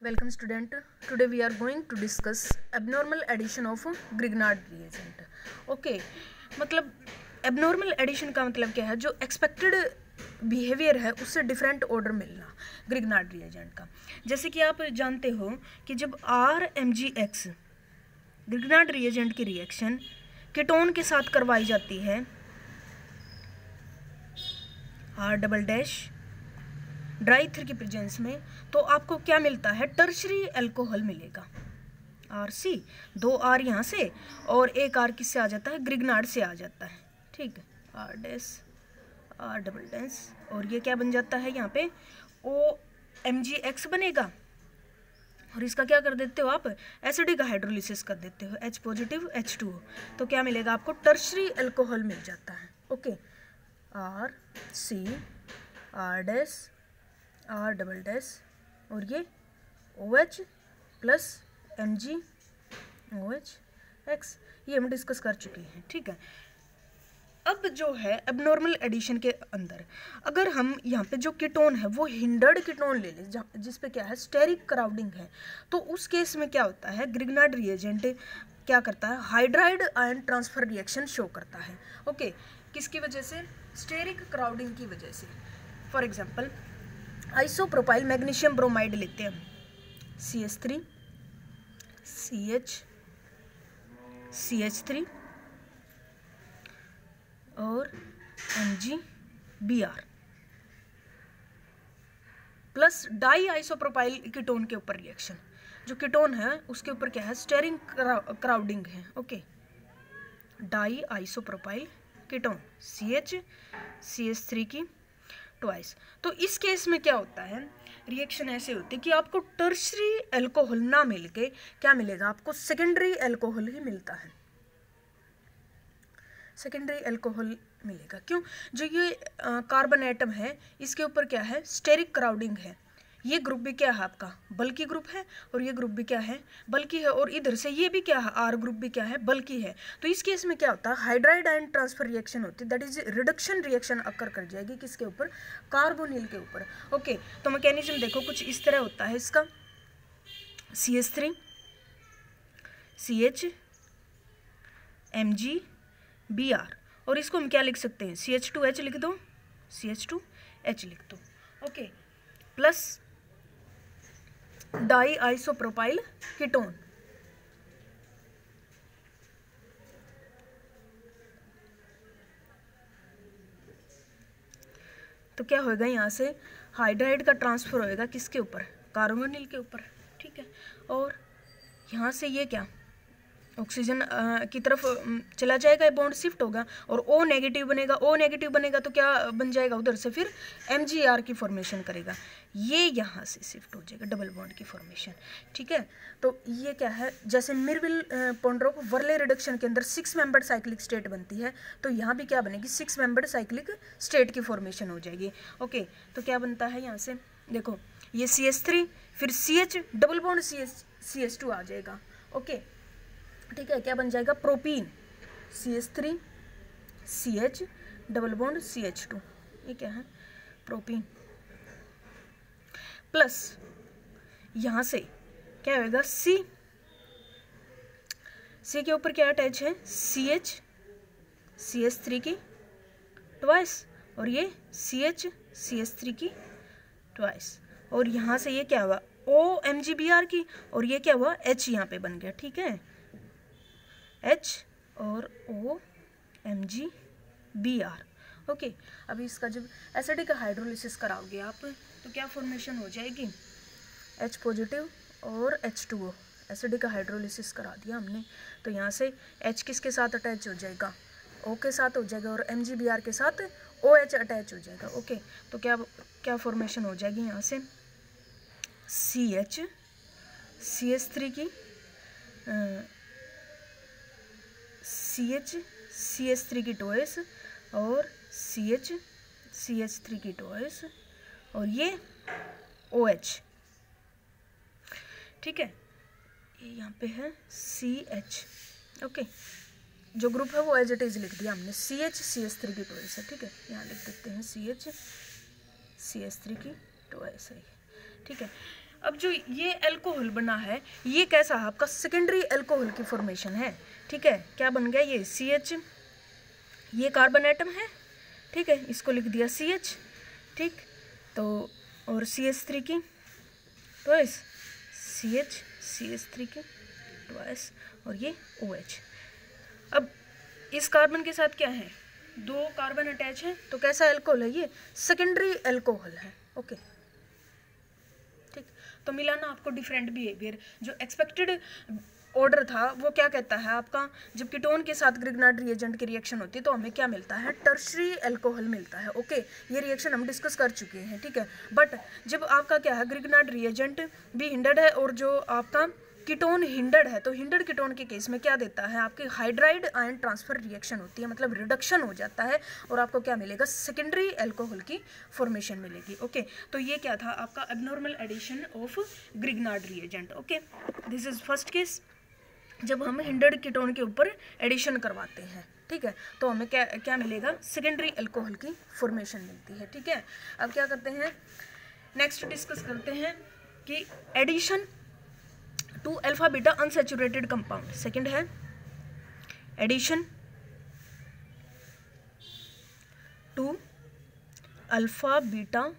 Welcome student. Today we are going to discuss abnormal addition of Grignard reagent. Okay, मतलब abnormal addition का मतलब क्या है? जो expected behavior है उससे different order मिलना Grignard reagent का। जैसे कि आप जानते हो कि जब RMgX Grignard reagent की रिएक्शन कीटोन के साथ करवाई जाती है R double dash dry ether की प्रेजेंस में, तो आपको क्या मिलता है? टर्शरी अल्कोहल मिलेगा RC। 2 R यहाँ से और एक R किससे आ जाता है? ग्रिग्नार्ड से आ जाता है। ठीक है, R dash R double dash और ये क्या बन जाता है? यहाँ पे OMgX बनेगा और इसका क्या कर देते हो आप? एसिडिक हाइड्रोलिसिस कर देते हो, H पॉजिटिव H2O, तो क्या मिलेगा आपको? टर्शरी अल्कोहल मिल जाता है। Okay, RC R dash R double dash और ये OH प्लस MgOH, ये हम डिस्कस कर चुके हैं। ठीक है, अब जो है एबनॉर्मल एडिशन के अंदर अगर हम यहाँ पे जो कीटोन है वो हिंडर्ड कीटोन ले लें जिस पे क्या है? स्टेरिक क्राउडिंग है, तो उस केस में क्या होता है? ग्रिग्नार्ड रिएजेंट क्या करता है? Hydride ion transfer reaction show करता है। ओके, किसकी वजह से? स्टेरिक क्राउडिंग की वजह से। For example isopropyl magnesium bromide लेते हैं, CH3 CH3 और MgBr plus di isopropyl ketone के ऊपर रिएक्शन। जो कीटोन है उसके ऊपर क्या है? स्टेरिक क्राउडिंग है। Okay, di isopropyl ketone CH3 की ट्वाइस। तो इस केस में क्या होता है? रिएक्शन ऐसे होती है कि आपको टर्शरी अल्कोहल ना मिलके क्या मिलेगा? आपको सेकेंडरी अल्कोहल ही मिलता है। सेकेंडरी अल्कोहल मिलेगा। क्यों? जो ये कार्बन एटम है इसके ऊपर क्या है? स्टेरिक क्राउडिंग है। ये ग्रुप भी क्या है आपका? बल्की ग्रुप है और ये ग्रुप भी क्या है? बल्की है। और इधर से ये भी क्या है? R ग्रुप भी क्या है? बल्की है। तो इस केस में क्या होता है? हाइड्राइड आयन ट्रांसफर रिएक्शन होती है, that is reduction reaction occur कर जाएगी। किसके ऊपर? कार्बोनिल के ऊपर। ओके, तो मैकेनिज्म देखो कुछ इस तरह होता है इसका। CH3 CH MgBr और इसको हम क्या लिख सकते हैं? CH2H लिख दो, CH2H लिख दो। Okay, plus di isopropyl ketone, तो क्या होएगा? यहाँ से हाइड्राइड का ट्रांसफर होएगा किसके ऊपर? कार्बोनिल के ऊपर। ठीक है, और यहाँ से ये क्या? ऑक्सीजन की तरफ चला जाएगा, बॉन्ड शिफ्ट होगा और O नेगेटिव बनेगा। O नेगेटिव बनेगा तो क्या बन जाएगा? उधर से फिर MgR की फॉर्मेशन करेगा, ये यहाँ से शिफ्ट हो जाएगा, डबल बॉन्ड की फॉर्मेशन। ठीक है, तो ये क्या है? जैसे मिरविल पोंड्रोप वर्ले रिडक्शन के अंदर 6 मेंबर्ड साइक्लिक स्टेट बनती है, तो यहाँ भी क्या बनेगी? 6 मेंबर्ड साइक्लिक स्टेट की फॉर्मेशन हो जाएगी। ओके, तो क्या बनता है यहाँ से? देखो ये CH3 फिर CH डबल बॉन्ड CH2 आ जाएगा। ओके, ठीक है, क्या बन जाएगा? Propene CH3 CH double bond CH2, ये क्या है? प्रोपीन। प्लस यहाँ से क्या होगा? C के ऊपर क्या अटैच है? CH3 की ट्वाइस और ये CH3 की ट्वाइस और यहाँ से ये क्या हुआ? OMgBr की और ये क्या हुआ? H यहाँ पे बन गया। ठीक है, H और OMgBr। ओके, अभी इसका जब एसिडिक हाइड्रोलिसिस कराओगे आप तो क्या फॉर्मेशन हो जाएगी? H पॉजिटिव और H2O। एसिडिक हाइड्रोलिसिस करा दिया हमने, तो यहाँ से H किसके साथ अटैच हो जाएगा? O के साथ हो जाएगा और MgBr के साथ OH अटैच हो जाएगा। ओके, तो क्या फॉर्मेशन हो जाएगी? यहाँ से CH3 की CH3 की टोएस और CH3 की टोएस और ये OH। ठीक है, ये यहाँ पे है CH। ओके, जो ग्रुप है वो एज इट इज लिख दिया हमने, CH3 की टोएस है। ठीक है, यहाँ लिख देते हैं CH3 की टोएस है। ठीक है, अब जो ये अल्कोहल बना है ये कैसा है, आपका सेकेंडरी अल्कोहल की फॉर्मेशन है, ठीक है। क्या बन गया ये CH, ये कार्बन एटम है, ठीक है, इसको लिख दिया CH, ठीक। तो और CH3 की ट्वाइस, CH3 की ट्वाइस, और ये OH। अब इस कार्बन के साथ क्या है, 2 कार्बन अटैच है, तो कैसा अल्कोहल है ये, सेकेंडरी अल्कोहल है, ओके, ठीक। तो मिला ना आपको डिफरेंट बिहेवियर। जो एक्सपेक्टेड ऑर्डर था वो क्या कहता है आपका, जब कीटोन के साथ ग्रिग्नार्ड रिएजेंट की रिएक्शन होती है तो हमें क्या मिलता है, टर्शरी अल्कोहल मिलता है, ओके। ये रिएक्शन हम डिस्कस कर चुके हैं, ठीक है। बट जब आपका क्या है, ग्रिग्नार्ड रिएजेंट भी हिंडर्ड है और जो आपका कीटोन हिंडर्ड है, तो हिंडर्ड कीटोन के केस में क्या देता है, आपकी हाइड्राइड आयन ट्रांसफर रिएक्शन होती है, मतलब रिडक्शन हो जाता है और आपको क्या मिलेगा, सेकेंडरी अल्कोहल की फॉर्मेशन मिलेगी, ओके। तो ये क्या था आपका abnormal addition of Grignard reagent, okay. This is first case, जब हम हिंडर्ड कीटोन के ऊपर एडिशन करवाते हैं, ठीक है, तो हमें क्या क्या मिलेगा, सेकेंडरी अल्कोहल की फॉर्मेशन मिलती है, ठीक है। अब क्या करते हैं, नेक्स्ट डिस्कस करते हैं कि addition to alpha beta unsaturated compound. Second है addition to alpha beta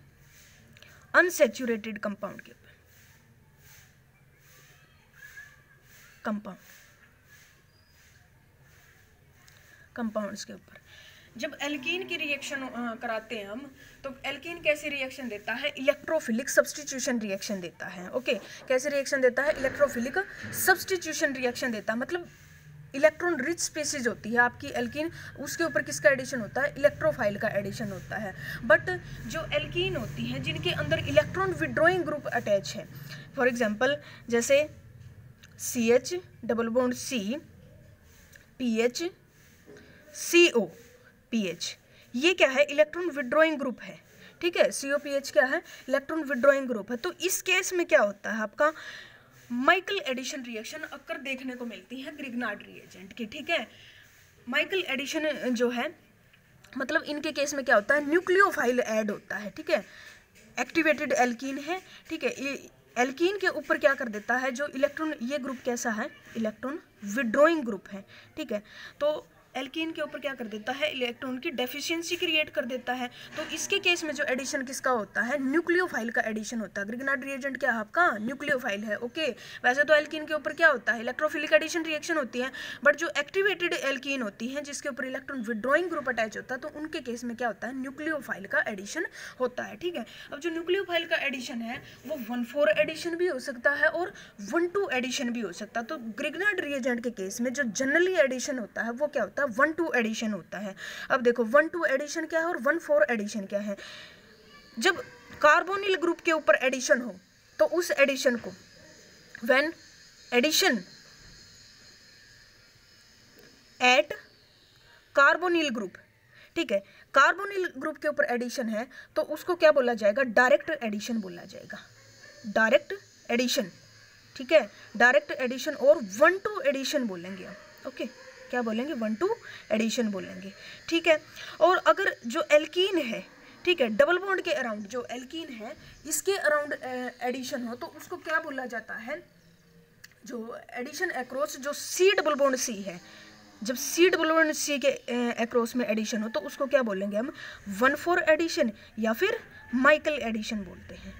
unsaturated compound के ऊपर, कंपाउंड्स के ऊपर। जब एल्कीन की रिएक्शन कराते हैं हम, तो एल्कीन कैसी रिएक्शन देता है, इलेक्ट्रोफिलिक सब्स्टिट्यूशन रिएक्शन देता है, ओके। कैसे रिएक्शन देता है, इलेक्ट्रोफिलिक सब्स्टिट्यूशन रिएक्शन देता है, मतलब इलेक्ट्रॉन रिच स्पीसीज होती है आपकी एल्कीन, उसके ऊपर किसका एडिशन होता है, इलेक्ट्रोफाइल का एडिशन होता है। बट जो एल्कीन होती हैं जिनके अंदर इलेक्ट्रॉन विड्रॉइंग ग्रुप अटैच है, फॉर एग्जांपल जैसे CH double bond C PH CO PH, ये क्या है, इलेक्ट्रॉन विड्रॉइंग ग्रुप है, ठीक है। COPH क्या है, इलेक्ट्रॉन विड्रॉइंग ग्रुप है। तो इस केस में क्या होता है आपका, माइकल एडिशन रिएक्शन अक्कर देखने को मिलती है ग्रिग्नार्ड रिएजेंट की, ठीक है। माइकल एडिशन जो है, मतलब इनके केस में क्या होता है, न्यूक्लियोफाइल ऐड होता है, ठीक है। एक्टिवेटेड एल्कीन है, ठीक है, एल्कीन के ऊपर क्या कर देता है, जो इलेक्ट्रॉन, ये ग्रुप कैसा है, इलेक्ट्रॉन विड्रॉइंग ग्रुप है, ठीक है। तो एल्कीन के ऊपर क्या कर देता है, इलेक्ट्रॉन की डेफिशिएंसी क्रिएट कर देता है। तो इसके केस में जो एडिशन किसका होता है, न्यूक्लियोफाइल का एडिशन होता है। ग्रिग्नार्ड रिएजेंट क्या है आपका, न्यूक्लियोफाइल है, ओके। वैसे तो एल्कीन के ऊपर क्या होता है, इलेक्ट्रोफिलिक एडिशन रिएक्शन होती है, बट जो एक्टिवेटेड एल्कीन होती है जिसके ऊपर इलेक्ट्रॉन विड्रॉइंग ग्रुप अटैच होता है, तो उनके केस में क्या होता है, न्यूक्लियोफाइल का एडिशन होता है, ठीक है। अब जो न्यूक्लियोफाइल का एडिशन है वो 1,4 एडिशन भी हो सकता है और 1,2 एडिशन भी हो सकता है। तो ग्रिग्नार्ड रिएजेंट के केस में जो जनरली एडिशन होता है वो क्या होता है, 1,2 एडिशन होता है। अब देखो 1,2 एडिशन क्या है और 1,4 एडिशन क्या है। जब कार्बोनिल ग्रुप के ऊपर एडिशन हो तो उस एडिशन को when addition at carbonyl group, ठीक है, कार्बोनिल ग्रुप के ऊपर एडिशन है तो उसको क्या बोला जाएगा, डायरेक्ट एडिशन बोला जाएगा, डायरेक्ट एडिशन, ठीक है, डायरेक्ट एडिशन। और 1,2 एडिशन बोलेंगे, ओके, क्या बोलेंगे, 1,2 एडिशन बोलेंगे, ठीक है। और अगर जो एल्कीन है, ठीक है, डबल बॉन्ड के अराउंड जो एल्कीन है इसके अराउंड एडिशन हो तो उसको क्या बोला जाता है, जो एडिशन अक्रॉस जो C डबल बॉन्ड C है, जब C डबल बॉन्ड C के अक्रॉस में एडिशन हो तो उसको क्या बोलेंगे हम, 1,4 एडिशन या फिर माइकल एडिशन बोलते हैं,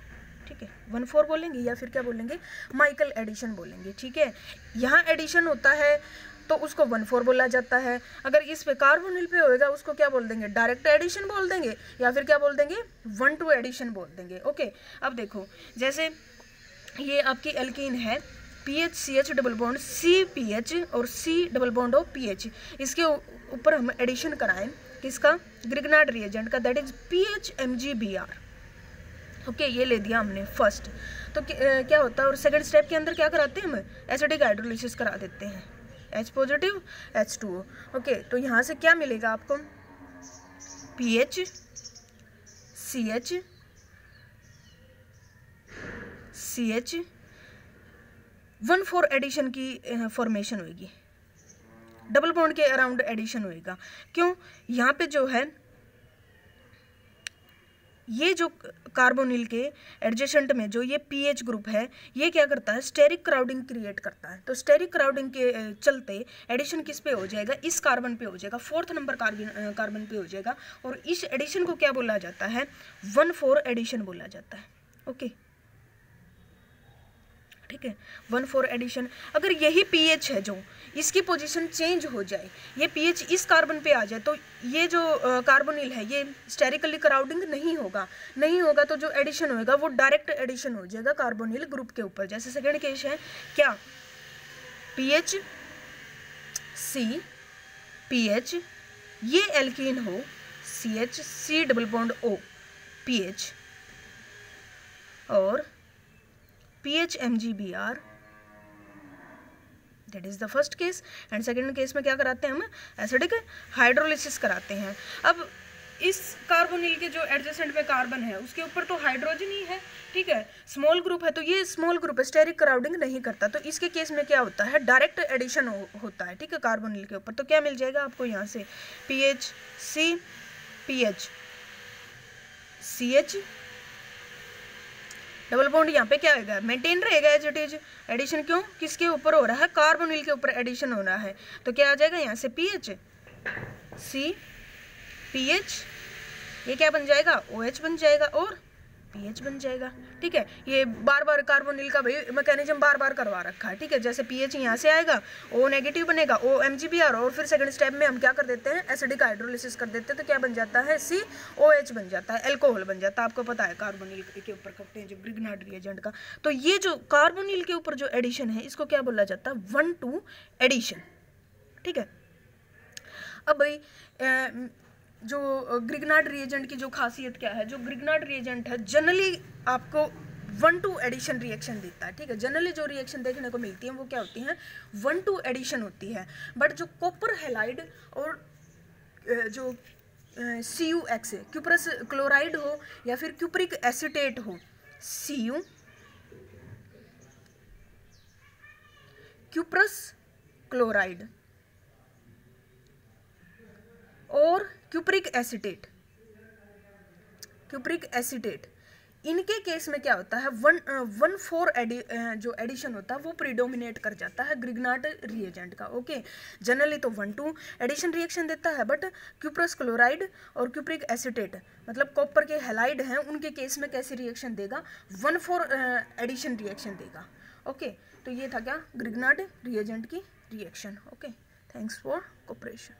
ठीक है। 1,4 बोलेंगे या फिर क्या बोलेंगे, माइकल एडिशन बोलेंगे, ठीक है। यहाँ एडिशन होता है तो उसको 1,4 बोला जाता है। अगर इस पे कार्बोनिल पे होएगा उसको क्या बोल देंगे, डायरेक्ट एडिशन बोल देंगे या फिर क्या बोल देंगे, 1,2 एडिशन बोल देंगे, ओके। अब देखो जैसे ये आपकी एल्कीन है, PH डबल बॉन्ड CPH और C double bond of PH, इसके ऊपर हम एडिशन कराएं किसका, ग्रिग्नार्ड रिएजेंट का, दैट इज PHMgBr, ओके। ये ले दिया हमने फर्स्ट। तो क्या होता है, और सेकंड स्टेप के अंदर क्या कराते हैं हम, एसिडिक हाइड्रोलिसिस करा देते हैं, H पॉजिटिव H2O, ओके। तो यहाँ से क्या मिलेगा आपको, PH CH 1,4 एडिशन की फॉर्मेशन होगी, डबल बॉन्ड के अराउंड एडिशन होएगा। क्यों, यहाँ पे जो है ये जो कार्बोनिल के एडजेसेंट में जो ये पीएच ग्रुप है, ये क्या करता है, स्टेरिक क्राउडिंग क्रिएट करता है। तो स्टेरिक क्राउडिंग के चलते एडिशन किस पे हो जाएगा, इस कार्बन पे हो जाएगा, 4th नंबर कार्बन पे हो जाएगा। और इस एडिशन को क्या बोला जाता है, 1,4 एडिशन बोला जाता है। ओके, ठीक है, 1,4 एडिशन। अगर यही पीएच है जो इसकी पोजीशन चेंज हो जाए, ये पीएच इस कार्बन पे आ जाए, तो ये जो कार्बोनिल है ये स्टेरिकली क्राउडिंग नहीं होगा तो जो एडिशन होगा वो डायरेक्ट एडिशन हो जाएगा कार्बोनिल ग्रुप के ऊपर। जैसे सेकंड केस है क्या, पीएच सी पीएच, ये एल्कीन हो CH C double bond O PH, और PH MgBr, that is the first case. And second case में क्या कराते हैं हम, एसिडिक हाइड्रोलिसिस कराते हैं। अब इस कार्बोनिल के जो एडजेसेंट में कार्बन है उसके ऊपर तो हाइड्रोजन ही है, ठीक है, स्मॉल ग्रुप है, तो ये स्मॉल ग्रुप है, स्टेरिक क्राउडिंग नहीं करता। तो इसके केस में क्या होता है, डायरेक्ट एडिशन होता है, ठीक है, कार्बोनिल के ऊपर। तो क्या मिल जाएगा आपको यहाँ से, PHC PH CH double bond, यहाँ पे क्या होगा, मेंटेन रहेगा एज इट इज। एडिशन क्यों, किसके ऊपर हो रहा है, कार्बोनिल के ऊपर एडिशन हो रहा है। तो क्या आ जाएगा यहाँ से, PH C PH, ये क्या बन जाएगा, OH बन जाएगा और पीएच बन जाएगा। ठीक है, ये बार बार कार्बोनिल का भाई मैकेनिज्म बार बार करवा रखा है। ठीक है, जैसे पीएच यहाँ से आएगा, O नेगेटिव बनेगा, O MgBr, और फिर सेकंड स्टेप में हम क्या कर देते हैं, एसिडिक हाइड्रोलिसिस कर देते हैं। तो क्या बन जाता है, COH बन जाता है, एल्कोहल बन जाता है। आपको पता है कार्बोनिल के ऊपर करते हैं जो ग्रिग्नार्ड रिएजेंट का। तो ये जो कार्बोनिल के ऊपर जो एडिशन है इसको क्या बोला जाता है, 1-2 एडिशन। ठीक है, अब भाई जो ग्रिग्नार्ड रिएजेंट की जो खासियत क्या है, जो ग्रिग्नार्ड रिएजेंट है जनरली आपको 1-2 एडिशन रिएक्शन देता है। ठीक है, जनरली जो रिएक्शन देखने को मिलती है वो क्या होती है, 1-2 एडिशन होती है। बट जो कॉपर हैलाइड और जो CuX क्यूप्रस क्लोराइड हो या फिर क्यूप्रिक एसिटेट हो, Cu क्यूप्रस क्लोराइड और क्यूप्रिक एसिटेट, इनके केस में क्या होता है, 1-4 जो एडिशन होता है वो प्रीडोमिनेट कर जाता है ग्रिग्नार्ड रिएजेंट का। ओके, जनरली तो 1-2 एडिशन रिएक्शन देता है, बट क्यूप्रस क्लोराइड और क्यूप्रिक एसिटेट मतलब कॉपर के हैलाइड हैं, उनके केस में कैसे रिएक्शन देगा, 1-4 एडिशन रिएक्शन देगा। ओके, तो ये था क्या, ग्रिग्नार्ड रिएजेंट की reaction. Okay, thanks for cooperation.